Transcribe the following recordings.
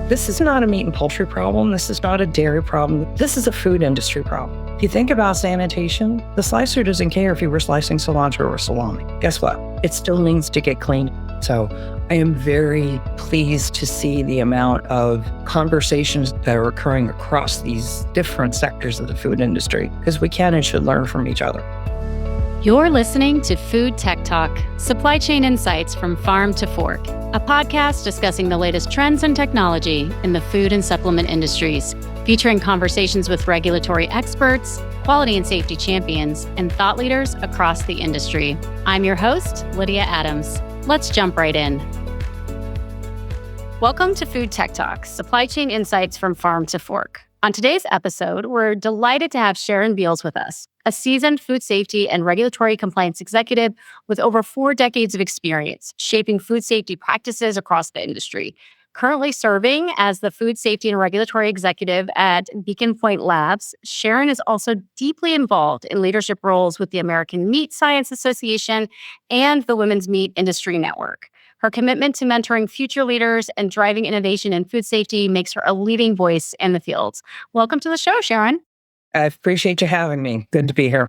This is not a meat and poultry problem. This is not a dairy problem. This is a food industry problem. If you think about sanitation, the slicer doesn't care if you were slicing cilantro or salami. Guess what? It still needs to get cleaned. So I am very pleased to see the amount of conversations that are occurring across these different sectors of the food industry, because we can and should learn from each other. You're listening to Food Tech Talk, Supply Chain Insights from Farm to Fork, a podcast discussing the latest trends and technology in the food and supplement industries, featuring conversations with regulatory experts, quality and safety champions, and thought leaders across the industry. I'm your host, Lydia Adams. Let's jump right in. Welcome to Food Tech Talk, Supply Chain Insights from Farm to Fork. On today's episode, we're delighted to have Sharon Beals with us, a seasoned food safety and regulatory compliance executive with over 4 decades of experience shaping food safety practices across the industry. Currently serving as the food safety and regulatory executive at Beacon Point Labs, Sharon is also deeply involved in leadership roles with the American Meat Science Association and the Women's Meat Industry Network. Her commitment to mentoring future leaders and driving innovation in food safety makes her a leading voice in the field. Welcome to the show, Sharon. I appreciate you having me. Good to be here.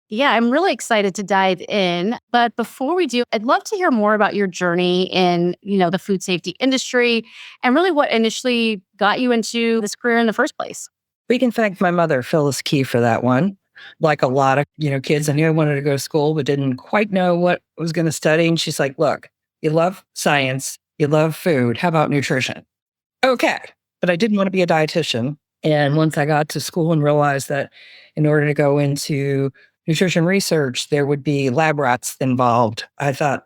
Yeah, I'm really excited to dive in. But before we do, I'd love to hear more about your journey in, the food safety industry and really what initially got you into this career in the first place. We can thank my mother, Phyllis Key, for that one. Like a lot of, kids, I knew I wanted to go to school, but didn't quite know what I was going to study. And she's like, look, you love science, you love food. How about nutrition? Okay. But I didn't want to be a dietitian. And once I got to school and realized that in order to go into nutrition research, there would be lab rats involved, I thought,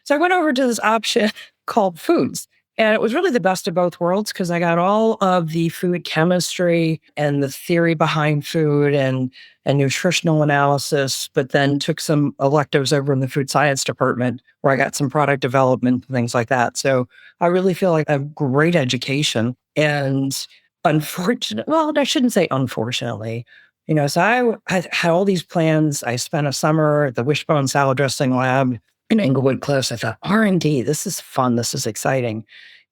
so I went over to this option called foods. And it was really the best of both worlds because I got all of the food chemistry and the theory behind food and nutritional analysis, but then took some electives over in the food science department where I got some product development and things like that. So I really feel like a great education. And I shouldn't say unfortunately, so I had all these plans. I spent a summer at the Wishbone Salad Dressing Lab in Englewood Cliffs. I thought, R&D, this is fun. This is exciting.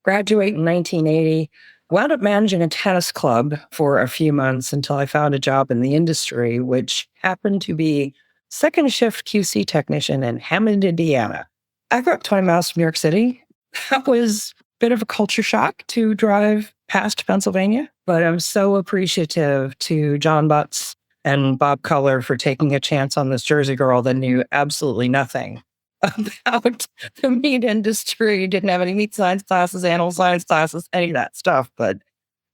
Graduate in 1980, wound up managing a tennis club for a few months until I found a job in the industry, which happened to be second shift QC technician in Hammond, Indiana. I grew up 20 miles from New York City. That was a bit of a culture shock to drive past Pennsylvania, but I'm so appreciative to John Butts and Bob Culler for taking a chance on this Jersey girl that knew absolutely nothing about the meat industry, didn't have any meat science classes, animal science classes, any of that stuff. But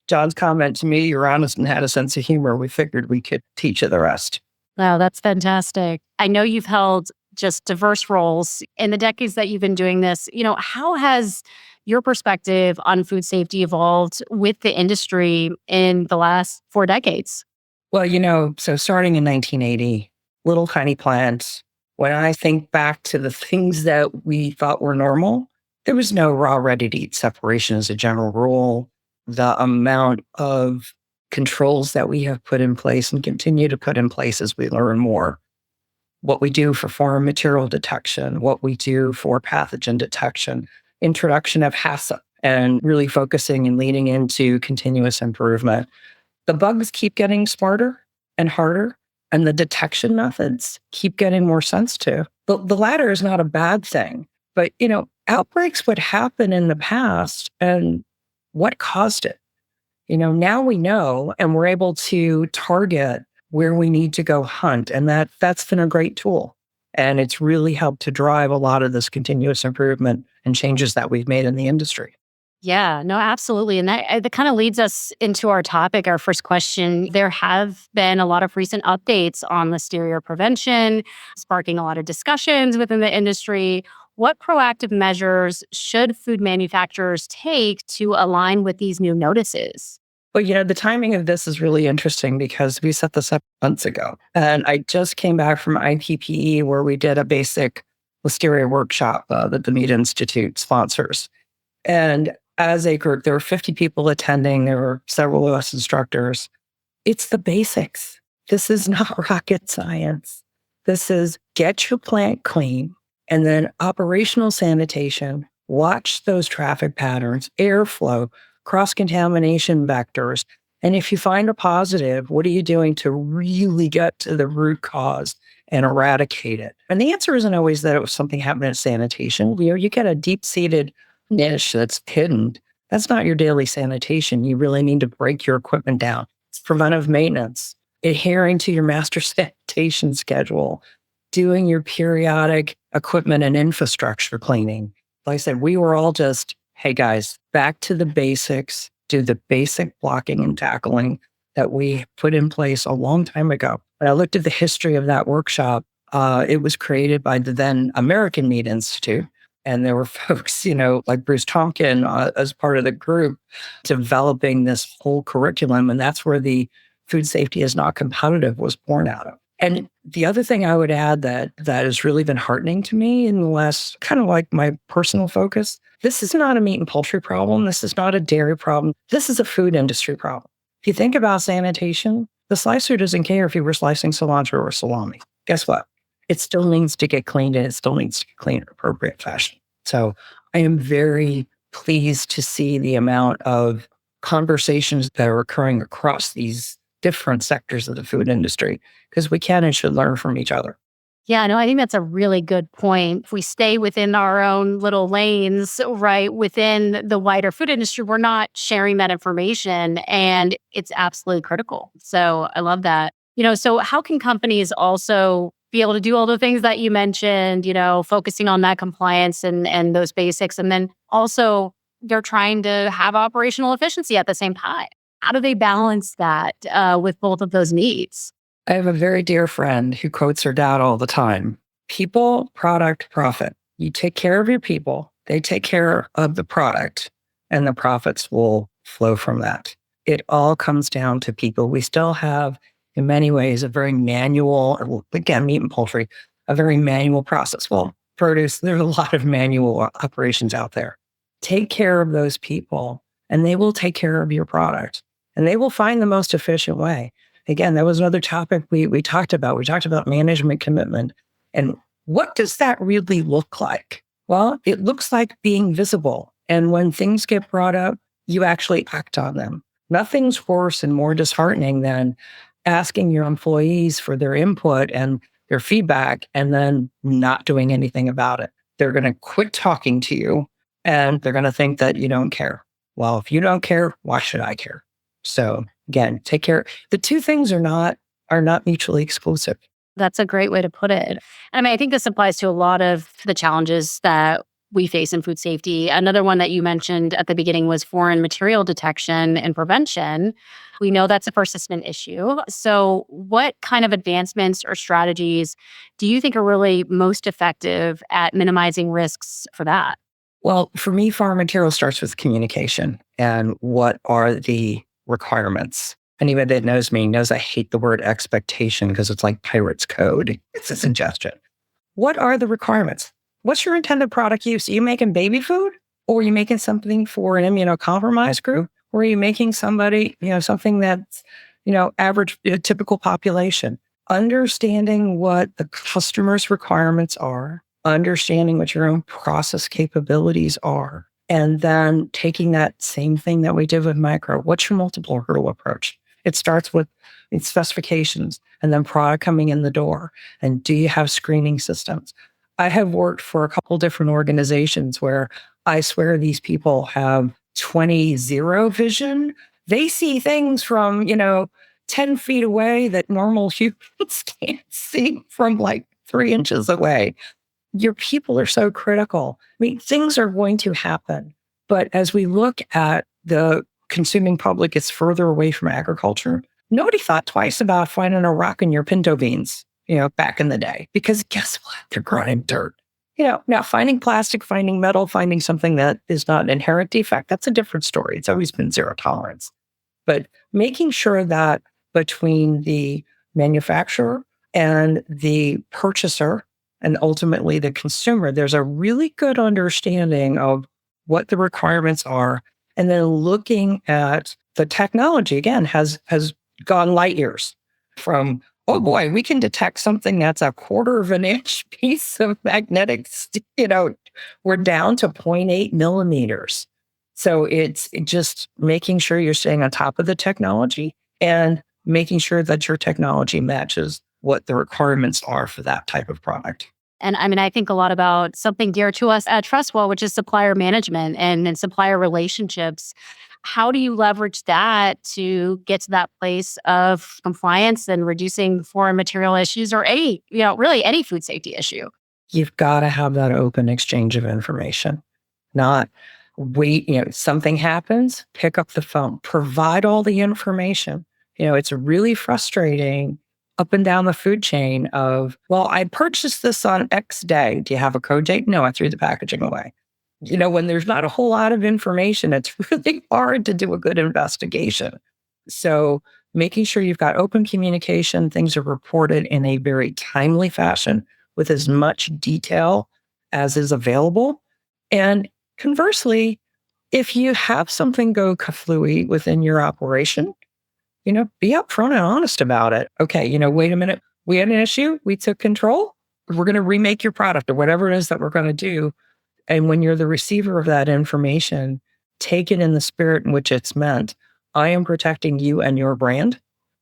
John's comment to me, you're honest and had a sense of humor. We figured we could teach you the rest. Wow, that's fantastic. I know you've held just diverse roles in the decades that you've been doing this. How has your perspective on food safety evolved with the industry in the last 4 decades? Well, so starting in 1980, little tiny plants. When I think back to the things that we thought were normal, there was no raw, ready-to-eat separation as a general rule. The amount of controls that we have put in place and continue to put in place as we learn more. What we do for foreign material detection, what we do for pathogen detection, introduction of HACCP, and really focusing and leaning into continuous improvement. The bugs keep getting smarter and harder, and the detection methods keep getting more sensitive. The latter is not a bad thing, but, outbreaks would happen in the past, and what caused it? Now we know, and we're able to target where we need to go hunt, and that's been a great tool. And it's really helped to drive a lot of this continuous improvement and changes that we've made in the industry. Yeah, no, absolutely. And that kind of leads us into our topic, our first question. There have been a lot of recent updates on listeria prevention, sparking a lot of discussions within the industry. What proactive measures should food manufacturers take to align with these new notices? Well, the timing of this is really interesting because we set this up months ago. And I just came back from IPPE where we did a basic listeria workshop that the Meat Institute sponsors. And as a group, there were 50 people attending. There were several of us instructors. It's the basics. This is not rocket science. This is get your plant clean and then operational sanitation, watch those traffic patterns, airflow, cross-contamination vectors? And if you find a positive, what are you doing to really get to the root cause and eradicate it? And the answer isn't always that it was something happening in sanitation. You get a deep-seated niche that's hidden. That's not your daily sanitation. You really need to break your equipment down. It's preventive maintenance, adhering to your master sanitation schedule, doing your periodic equipment and infrastructure cleaning. Like I said, we were all just, hey guys, back to the basics, do the basic blocking and tackling that we put in place a long time ago. When I looked at the history of that workshop, it was created by the then American Meat Institute. And there were folks, like Bruce Tonkin as part of the group developing this whole curriculum. And that's where the food safety is not competitive was born out of. And the other thing I would add that has really been heartening to me in the last, kind of like my personal focus, this is not a meat and poultry problem. This is not a dairy problem. This is a food industry problem. If you think about sanitation, the slicer doesn't care if you were slicing cilantro or salami. Guess what? It still needs to get cleaned and it still needs to get cleaned in appropriate fashion. So I am very pleased to see the amount of conversations that are occurring across these different sectors of the food industry, because we can and should learn from each other. Yeah, no, I think that's a really good point. If we stay within our own little lanes, right, within the wider food industry, we're not sharing that information, and it's absolutely critical. So I love that. So how can companies also be able to do all the things that you mentioned, focusing on that compliance and those basics, and then also they're trying to have operational efficiency at the same time? How do they balance that with both of those needs? I have a very dear friend who quotes her dad all the time. People, product, profit. You take care of your people, they take care of the product, and the profits will flow from that. It all comes down to people. We still have, in many ways, a very manual, again, meat and poultry, a very manual process. Well, produce, there's a lot of manual operations out there. Take care of those people, and they will take care of your product, and they will find the most efficient way. Again, that was another topic we talked about. We talked about management commitment. And what does that really look like? Well, it looks like being visible. And when things get brought up, you actually act on them. Nothing's worse and more disheartening than asking your employees for their input and their feedback and then not doing anything about it. They're going to quit talking to you and they're going to think that you don't care. Well, if you don't care, why should I care? So again, take care. The two things are not mutually exclusive. That's a great way to put it. And I think this applies to a lot of the challenges that we face in food safety. Another one that you mentioned at the beginning was foreign material detection and prevention. We know that's a persistent issue. So what kind of advancements or strategies do you think are really most effective at minimizing risks for that? Well, for me, foreign material starts with communication and what are the requirements. Anybody that knows me knows I hate the word expectation because it's like pirate's code. It's a suggestion. What are the requirements? What's your intended product use? Are you making baby food? Or are you making something for an immunocompromised group? Or are you making somebody, something that's, average, typical population? Understanding what the customer's requirements are, understanding what your own process capabilities are, and then taking that same thing that we did with micro. What's your multiple hurdle approach? It starts with specifications and then product coming in the door. And do you have screening systems? I have worked for a couple different organizations where I swear these people have 20/0 vision. They see things from, 10 feet away that normal humans can't see from like 3 inches away. Your people are so critical. I mean, things are going to happen. But as we look at the consuming public gets further away from agriculture, nobody thought twice about finding a rock in your pinto beans, back in the day. Because guess what? They're growing in dirt. Now finding plastic, finding metal, finding something that is not an inherent defect, that's a different story. It's always been zero tolerance. But making sure that between the manufacturer and the purchaser, and ultimately the consumer, there's a really good understanding of what the requirements are. And then looking at the technology, again, has gone light years from, oh boy, we can detect something that's a 1/4 of an inch piece of magnetic, we're down to 0.8 millimeters. So it's just making sure you're staying on top of the technology and making sure that your technology matches what the requirements are for that type of product. And I mean, I think a lot about something dear to us at Trustwell, which is supplier management and supplier relationships. How do you leverage that to get to that place of compliance and reducing foreign material issues or really any food safety issue? You've got to have that open exchange of information, not wait, something happens, pick up the phone, provide all the information. It's really frustrating up and down the food chain of, well, I purchased this on X day. Do you have a code date? No, I threw the packaging away. When there's not a whole lot of information, it's really hard to do a good investigation. So making sure you've got open communication, things are reported in a very timely fashion with as much detail as is available. And conversely, if you have something go kaflooey within your operation, be upfront and honest about it. Okay, wait a minute. We had an issue. We took control. We're going to remake your product or whatever it is that we're going to do. And when you're the receiver of that information, take it in the spirit in which it's meant. I am protecting you and your brand.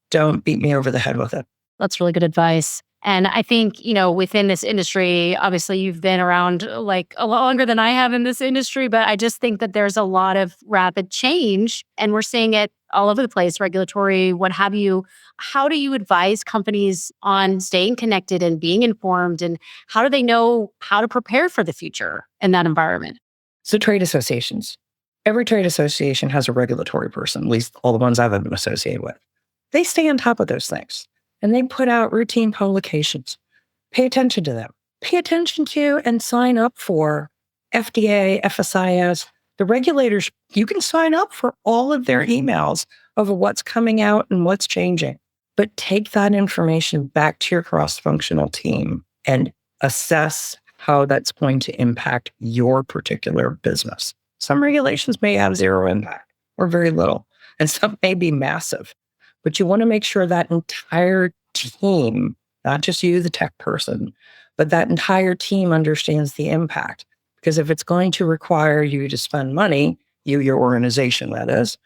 Don't beat me over the head with it. That's really good advice. And I think, within this industry, obviously you've been around like a lot longer than I have in this industry, but I just think that there's a lot of rapid change and we're seeing it all over the place, regulatory, what have you. How do you advise companies on staying connected and being informed? And how do they know how to prepare for the future in that environment? So trade associations. Every trade association has a regulatory person, at least all the ones I've been associated with. They stay on top of those things. And they put out routine publications. Pay attention to them. Pay attention to and sign up for FDA, FSIS, the regulators. You can sign up for all of their emails of what's coming out and what's changing. But take that information back to your cross-functional team and assess how that's going to impact your particular business. Some regulations may have zero impact or very little, and some may be massive. But you want to make sure that entire team, not just you, the tech person, but that entire team understands the impact. Because if it's going to require you to spend money, your organization, that is,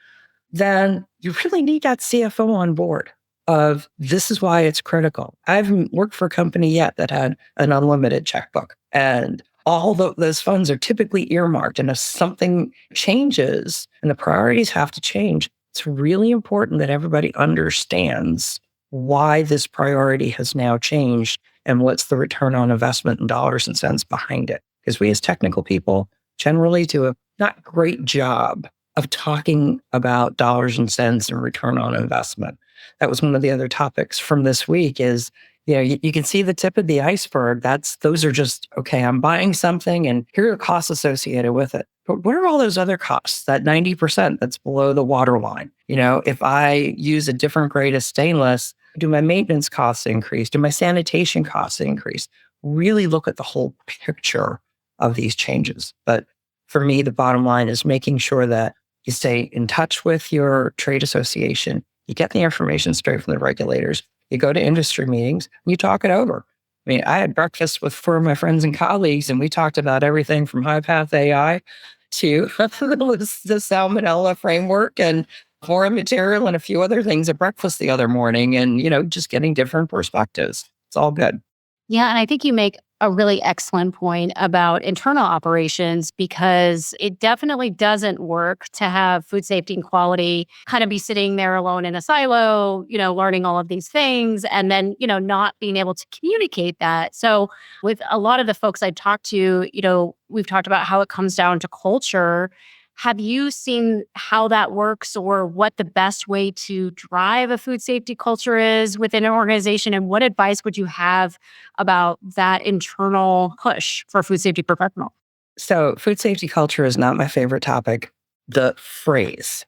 then you really need that CFO on board of this is why it's critical. I haven't worked for a company yet that had an unlimited checkbook. And all those funds are typically earmarked. And if something changes and the priorities have to change, it's really important that everybody understands why this priority has now changed and what's the return on investment in dollars and cents behind it. Because we as technical people generally do a not great job of talking about dollars and cents and return on investment. That was one of the other topics from this week is, you can see the tip of the iceberg. Those are just, okay, I'm buying something and here are the costs associated with it. But what are all those other costs, that 90% that's below the waterline? If I use a different grade of stainless, do my maintenance costs increase? Do my sanitation costs increase? Really look at the whole picture of these changes. But for me, the bottom line is making sure that you stay in touch with your trade association. You get the information straight from the regulators. You go to industry meetings, and you talk it over. I mean, I had breakfast with 4 of my friends and colleagues, and we talked about everything from high path AI to the salmonella framework and foreign material and a few other things at breakfast the other morning. And, just getting different perspectives. It's all good. Yeah. And I think you make a really excellent point about internal operations because it definitely doesn't work to have food safety and quality kind of be sitting there alone in a silo, learning all of these things and then, not being able to communicate that. So with a lot of the folks I talked to, we've talked about how it comes down to culture. Have you seen how that works or what the best way to drive a food safety culture is within an organization? And what advice would you have about that internal push for food safety professional? So food safety culture is not my favorite topic, the phrase,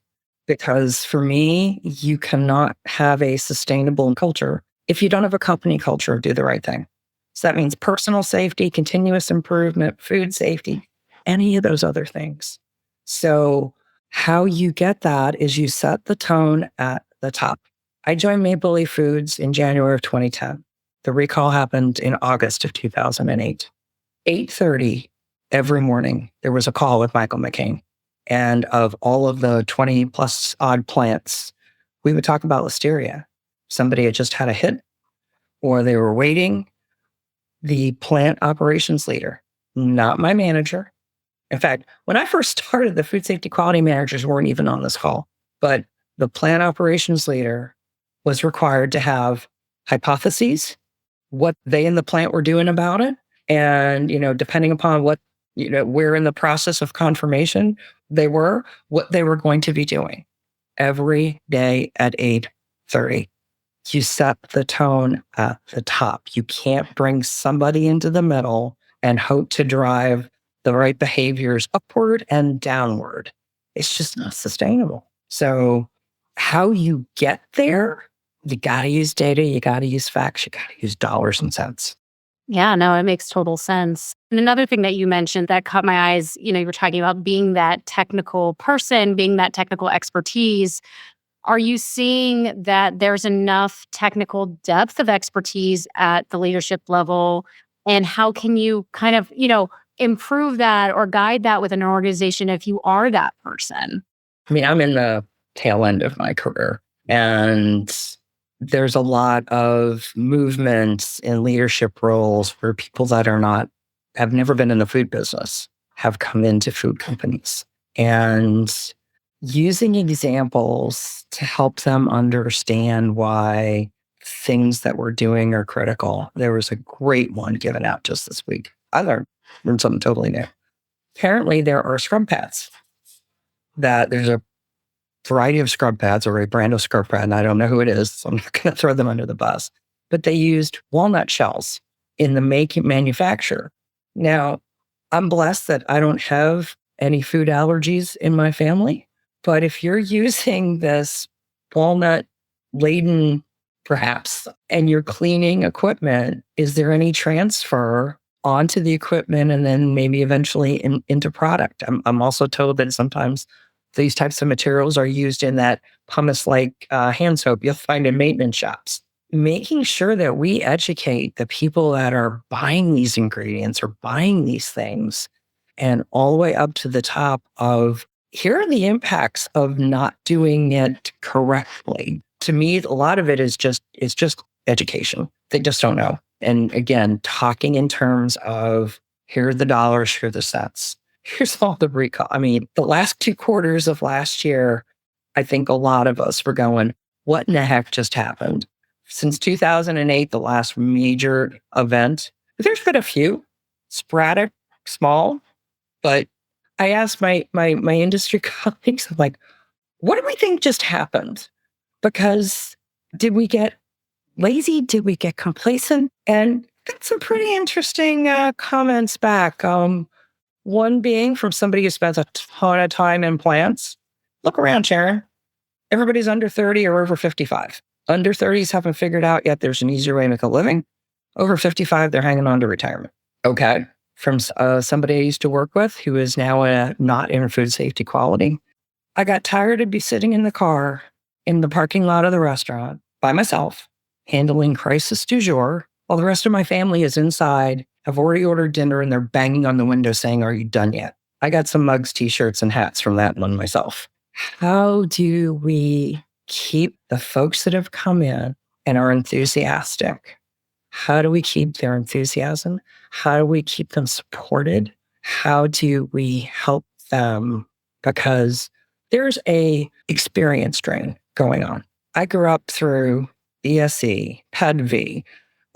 because for me, you cannot have a sustainable culture if you don't have a company culture of do the right thing. So that means personal safety, continuous improvement, food safety, any of those other things. So how you get that is you set the tone at the top. I joined Maple Leaf Foods in January of 2010. The recall happened in August of 2008. 8:30 every morning, there was a call with Michael McCain. And of all of the 20 plus odd plants, we would talk about listeria. Somebody had just had a hit or they were waiting. The plant operations leader, not my manager. In fact, when I first started, the food safety quality managers weren't even on this call, but the plant operations leader was required to have hypotheses, what they in the plant were doing about it. And, depending upon what, where in the process of confirmation they were, what they were going to be doing every day at 8:30. You set the tone at the top. You can't bring somebody into the middle and hope to drive the right behaviors upward and downward. It's just not sustainable. So, how you get there, you got to use data, you got to use facts, you got to use dollars and cents. Yeah, no, it makes total sense. And another thing that you mentioned that caught my eyes, you were talking about being that technical person, being that technical expertise. Are you seeing that there's enough technical depth of expertise at the leadership level? And how can you kind of, improve that or guide that with an organization if you are that person? I mean, I'm in the tail end of my career, and there's a lot of movements in leadership roles where people that have never been in the food business have come into food companies. And using examples to help them understand why things that we're doing are critical. There was a great one given out just this week. I learned something totally new. Apparently, there are scrub pads that there's a variety of scrub pads or a brand of scrub pad, and I don't know who it is, so I'm not going to throw them under the bus. But they used walnut shells in the manufacture. Now, I'm blessed that I don't have any food allergies in my family. But if you're using this walnut laden, perhaps, and you're cleaning equipment, is there any transfer onto the equipment and then maybe eventually into product? I'm also told that sometimes these types of materials are used in that pumice-like hand soap you'll find in maintenance shops. Making sure that we educate the people that are buying these ingredients or buying these things, and all the way up to the top of, here are the impacts of not doing it correctly. To me, a lot of it is just education. They just don't know. And again, talking in terms of, here are the dollars, here are the cents. Here's all the recall. I mean, the last 2 quarters of last year, I think a lot of us were going, what in the heck just happened? Since 2008, the last major event, there's been a few, sporadic, small, but I asked my industry colleagues, I'm like, what do we think just happened? Because did we get lazy? Did we get complacent? And got some pretty interesting comments back. One being from somebody who spends a ton of time in plants. Look around, Sharon. Everybody's under 30 or over 55. Under 30s haven't figured out yet there's an easier way to make a living. Over 55, they're hanging on to retirement. Okay. From somebody I used to work with who is now not in food safety quality. I got tired of be sitting in the car in the parking lot of the restaurant by myself, handling crisis du jour, while the rest of my family is inside, have already ordered dinner, and they're banging on the window saying, "Are you done yet?" I got some mugs, t-shirts, and hats from that one myself. How do we keep the folks that have come in and are enthusiastic? How do we keep their enthusiasm? How do we keep them supported? How do we help them? Because there's a experience drain going on. I grew up through ESE, PEDV,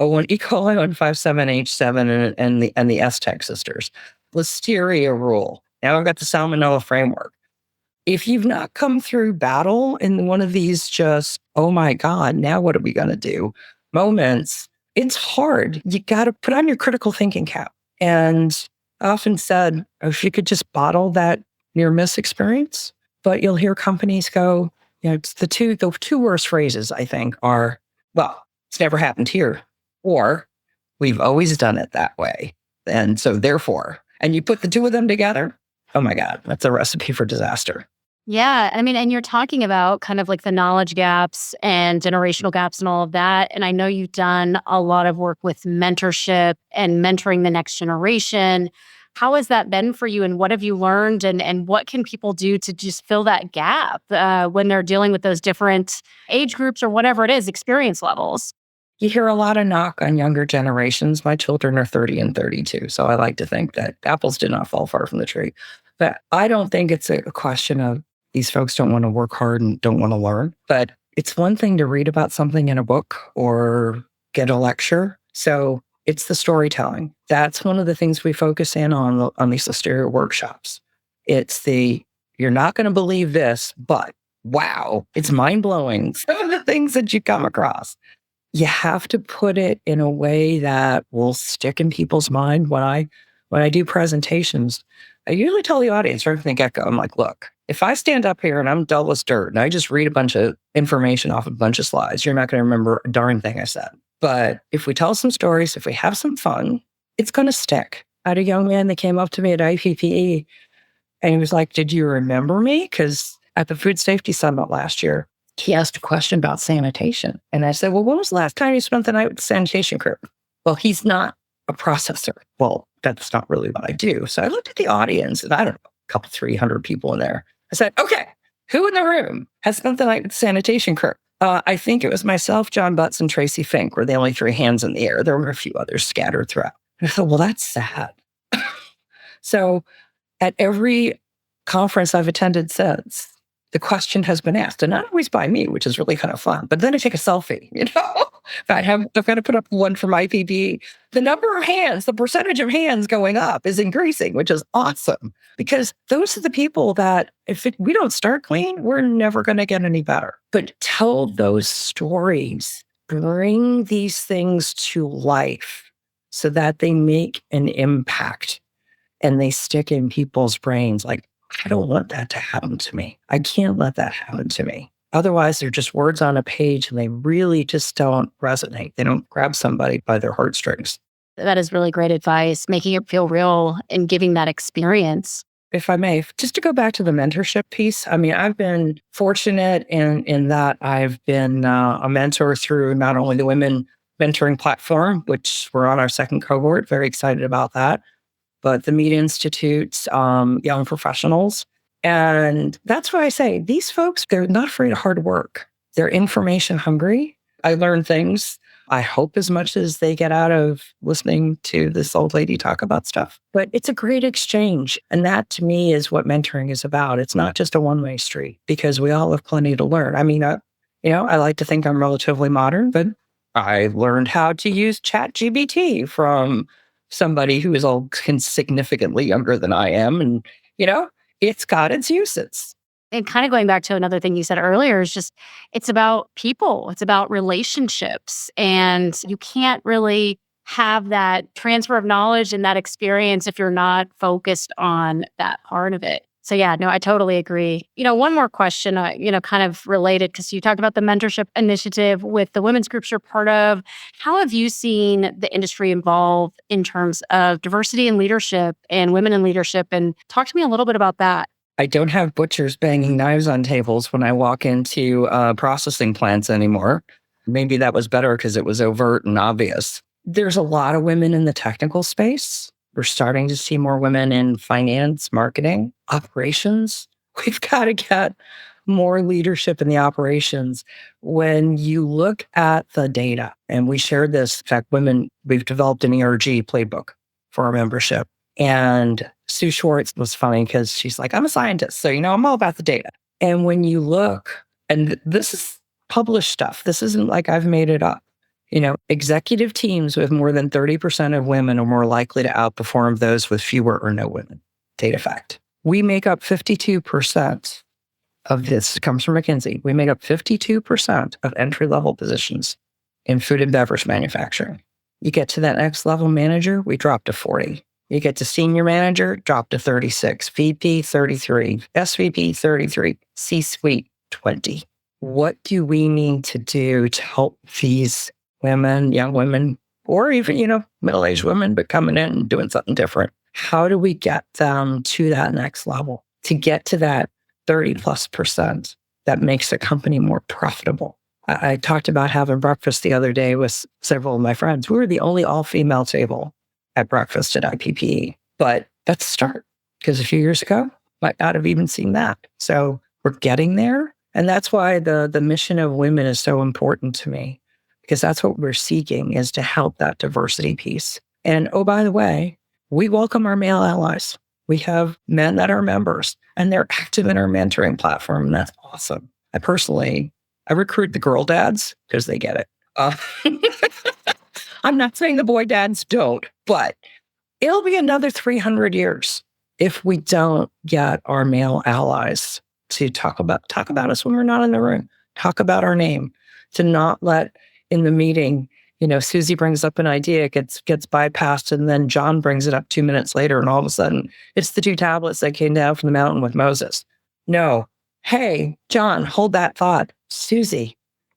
E. coli 157H7, and the S-Tech sisters, Listeria rule. Now I've got the Salmonella framework. If you've not come through battle in one of these just, oh my God, now what are we going to do moments, it's hard. You got to put on your critical thinking cap. And I often said, if you could just bottle that near miss experience, but you'll hear companies go, it's the two worst phrases, I think, are, well, it's never happened here, or we've always done it that way. And so therefore, and you put the two of them together, oh my God, that's a recipe for disaster. Yeah. I mean, and you're talking about kind of like the knowledge gaps and generational gaps and all of that. And I know you've done a lot of work with mentorship and mentoring the next generation. How has that been for you, and what have you learned, and what can people do to just fill that gap when they're dealing with those different age groups or whatever it is, experience levels? You hear a lot of knock on younger generations. My children are 30 and 32, so I like to think that apples did not fall far from the tree. But I don't think it's a question of these folks don't want to work hard and don't want to learn. But it's one thing to read about something in a book or get a lecture. So it's the storytelling. That's one of the things we focus in on these Listeria workshops. It's you're not going to believe this, but wow, it's mind blowing. Some of the things that you come across. You have to put it in a way that will stick in people's mind. When I do presentations, I usually tell the audience right from the get-go, I'm like, look, if I stand up here and I'm dull as dirt and I just read a bunch of information off a bunch of slides, you're not going to remember a darn thing I said. But if we tell some stories, if we have some fun, it's going to stick. I had a young man that came up to me at IPPE and he was like, did you remember me? Because at the Food Safety Summit last year, he asked a question about sanitation. And I said, well, when was the last time you spent the night with the sanitation crew? Well, he's not a processor. Well, that's not really what I do. So I looked at the audience and I don't know, a couple, 300 people in there. I said, okay, who in the room has spent the night with the sanitation crew? I think it was myself, John Butts, and Tracy Fink were the only three hands in the air. There were a few others scattered throughout. And I thought, well, that's sad. So at every conference I've attended since, the question has been asked, and not always by me, which is really kind of fun. But then I take a selfie, I've got to put up one from IPB. The number of hands, the percentage of hands going up is increasing, which is awesome. Because those are the people that we don't start clean, we're never going to get any better. But tell those stories, bring these things to life so that they make an impact and they stick in people's brains. Like, I don't want that to happen to me. I can't let that happen to me. Otherwise, they're just words on a page and they really just don't resonate. They don't grab somebody by their heartstrings. That is really great advice, making it feel real and giving that experience. If I may, just to go back to the mentorship piece, I mean, I've been fortunate in that I've been a mentor through not only the Women Mentoring Platform, which we're on our second cohort, very excited about that, but the Media Institute's young professionals. And that's why I say these folks, they're not afraid of hard work. They're information hungry. I learn things, I hope, as much as they get out of listening to this old lady talk about stuff. But it's a great exchange. And that to me is what mentoring is about. It's not just a one-way street because we all have plenty to learn. I mean, I like to think I'm relatively modern, but I learned how to use ChatGPT from somebody who is significantly younger than I am. And, it's got its uses. And kind of going back to another thing you said earlier is just, it's about people. It's about relationships. And you can't really have that transfer of knowledge and that experience if you're not focused on that part of it. So yeah, no, I totally agree. One more question, kind of related, because you talked about the mentorship initiative with the women's groups you're part of. How have you seen the industry evolve in terms of diversity in leadership and women in leadership? And talk to me a little bit about that. I don't have butchers banging knives on tables when I walk into processing plants anymore. Maybe that was better because it was overt and obvious. There's a lot of women in the technical space. We're starting to see more women in finance, marketing, operations. We've got to get more leadership in the operations. When you look at the data, and we shared this, in fact, we've developed an ERG playbook for our membership. And Sue Schwartz was funny because she's like, I'm a scientist, so I'm all about the data. And when you look, and this is published stuff, this isn't like I've made it up. Executive teams with more than 30% of women are more likely to outperform those with fewer or no women. Data fact. We make up 52% of this, comes from McKinsey. We make up 52% of entry-level positions in food and beverage manufacturing. You get to that next level manager, we drop to 40. You get to senior manager, drop to 36, VP 33, SVP 33, C-suite 20. What do we need to do to help these women, young women, or even, middle-aged women, but coming in and doing something different? How do we get them to that next level, to get to that 30+% that makes a company more profitable? I talked about having breakfast the other day with several of my friends. We were the only all-female table at breakfast at IPPE, but That's a start. Because a few years ago, might not have even seen that. So we're getting there. And that's why the mission of women is so important to me, because that's what we're seeking, is to help that diversity piece. And oh, by the way, we welcome our male allies. We have men that are members and they're active in our mentoring platform. And that's awesome. I recruit the girl dads because they get it. I'm not saying the boy dads don't, but it'll be another 300 years if we don't get our male allies to talk about us when we're not in the room, talk about our name, to not let in the meeting, Susie brings up an idea, gets bypassed, and then John brings it up 2 minutes later, and all of a sudden it's the 2 tablets that came down from the mountain with Moses. No. Hey, John, hold that thought. Susie,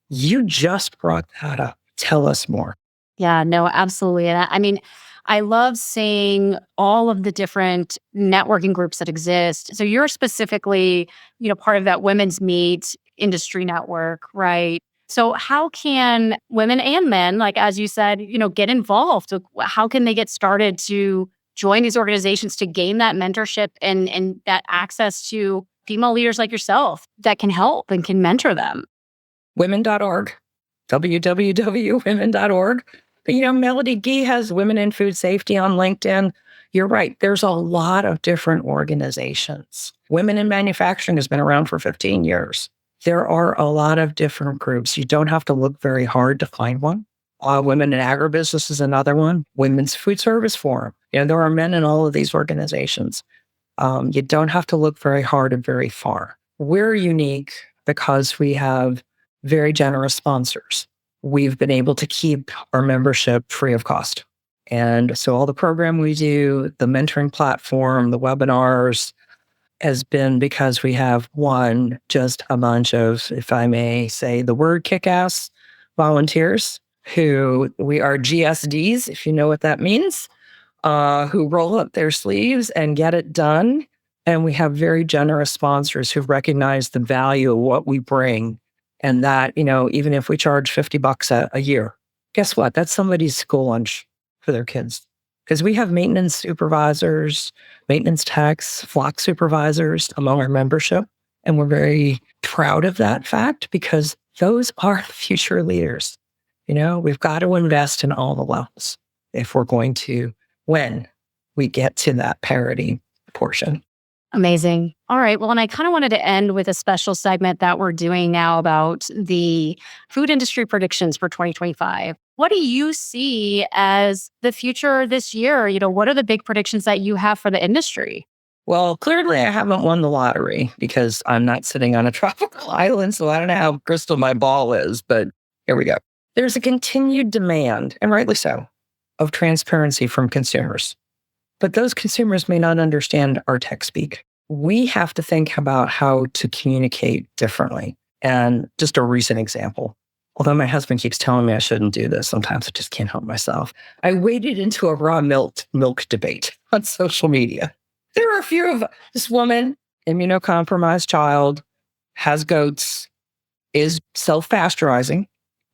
you just brought that up. Tell us more. Yeah, no, absolutely. And I love seeing all of the different networking groups that exist. So you're specifically, part of that women's meat industry network, right? So how can women and men, like as you said, get involved? How can they get started to join these organizations to gain that mentorship and that access to female leaders like yourself that can help and can mentor them? Women.org, www.women.org. But, Melody Gee has Women in Food Safety on LinkedIn. You're right. There's a lot of different organizations. Women in Manufacturing has been around for 15 years. There are a lot of different groups. You don't have to look very hard to find one. Women in Agribusiness is another one. Women's Food Service Forum. There are men in all of these organizations. You don't have to look very hard and very far. We're unique because we have very generous sponsors. We've been able to keep our membership free of cost. And so all the program we do, the mentoring platform, the webinars, has been because we have, one, just a bunch of, if I may say the word, kick-ass volunteers who we are GSDs, if you know what that means, who roll up their sleeves and get it done. And we have very generous sponsors who recognize the value of what we bring. And that, even if we charge $50 a year, guess what? That's somebody's school lunch for their kids. Because we have maintenance supervisors, maintenance techs, flock supervisors among our membership. And we're very proud of that fact because those are future leaders. We've got to invest in all the levels if we're going to when we get to that parity portion. Amazing. All right. Well, and I kind of wanted to end with a special segment that we're doing now about the food industry predictions for 2025. What do you see as the future this year? What are the big predictions that you have for the industry? Well, clearly I haven't won the lottery because I'm not sitting on a tropical island, so I don't know how crystal my ball is, but here we go. There's a continued demand, and rightly so, of transparency from consumers. But those consumers may not understand our tech speak. We have to think about how to communicate differently. And just a recent example, although my husband keeps telling me I shouldn't do this, sometimes I just can't help myself. I waded into a raw milk debate on social media. There are a few of this woman, immunocompromised child, has goats, is self-pasteurizing,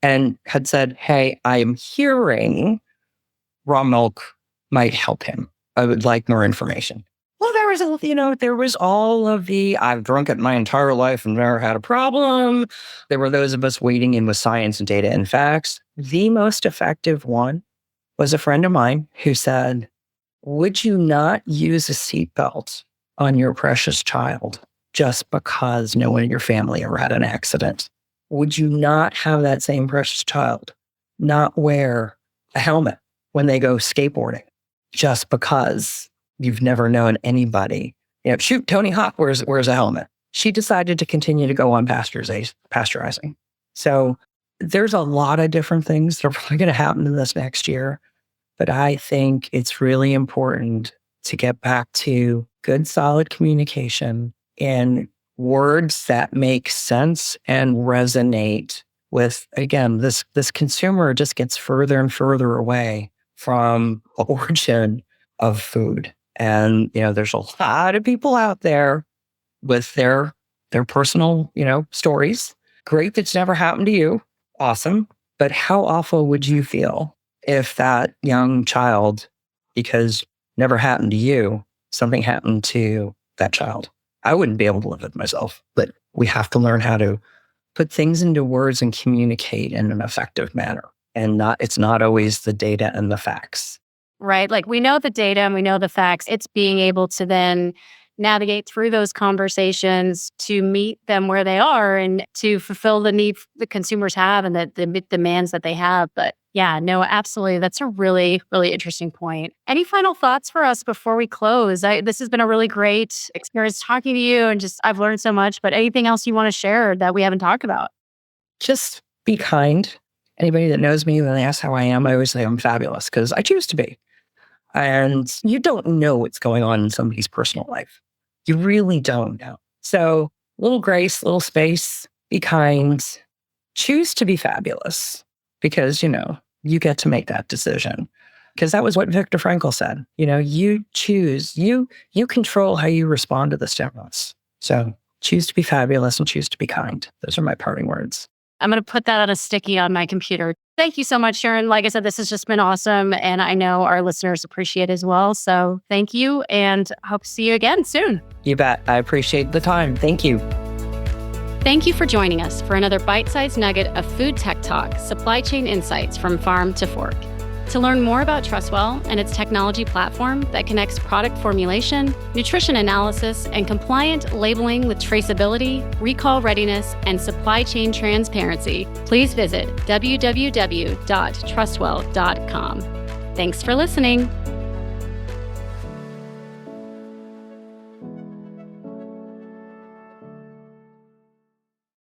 and had said, hey, I am hearing raw milk might help him. I would like more information. Well, there was all of the, I've drunk it my entire life and never had a problem. There were those of us wading in with science and data and facts. The most effective one was a friend of mine who said, would you not use a seatbelt on your precious child just because no one in your family ever had an accident? Would you not have that same precious child not wear a helmet when they go skateboarding just because you've never known anybody? Shoot, Tony Hawk wears a helmet. She decided to continue to go on pasteurizing. So there's a lot of different things that are probably going to happen in this next year. But I think it's really important to get back to good, solid communication and words that make sense and resonate with, again, this consumer just gets further and further away from the origin of food. And, there's a lot of people out there with their personal, stories. Great, that's never happened to you. Awesome. But how awful would you feel if that young child, because never happened to you, something happened to that child. I wouldn't be able to live with myself, but we have to learn how to put things into words and communicate in an effective manner. And it's not always the data and the facts. Right. Like we know the data and we know the facts. It's being able to then navigate through those conversations to meet them where they are and to fulfill the need the consumers have and the demands that they have. But yeah, no, absolutely. That's a really, really interesting point. Any final thoughts for us before we close? This has been a really great experience talking to you and just I've learned so much, but anything else you want to share that we haven't talked about? Just be kind. Anybody that knows me, when they ask how I am, I always say I'm fabulous because I choose to be. And you don't know what's going on in somebody's personal life. You really don't know. So little grace, little space, be kind, choose to be fabulous because, you get to make that decision. Because that was what Viktor Frankl said. You choose, you control how you respond to the stimulus. So choose to be fabulous and choose to be kind. Those are my parting words. I'm going to put that on a sticky on my computer. Thank you so much, Sharon. Like I said, this has just been awesome. And I know our listeners appreciate it as well. So thank you and hope to see you again soon. You bet. I appreciate the time. Thank you. Thank you for joining us for another bite-sized nugget of food tech talk, supply chain insights from farm to fork. To learn more about Trustwell and its technology platform that connects product formulation, nutrition analysis, and compliant labeling with traceability, recall readiness, and supply chain transparency, please visit www.trustwell.com. Thanks for listening.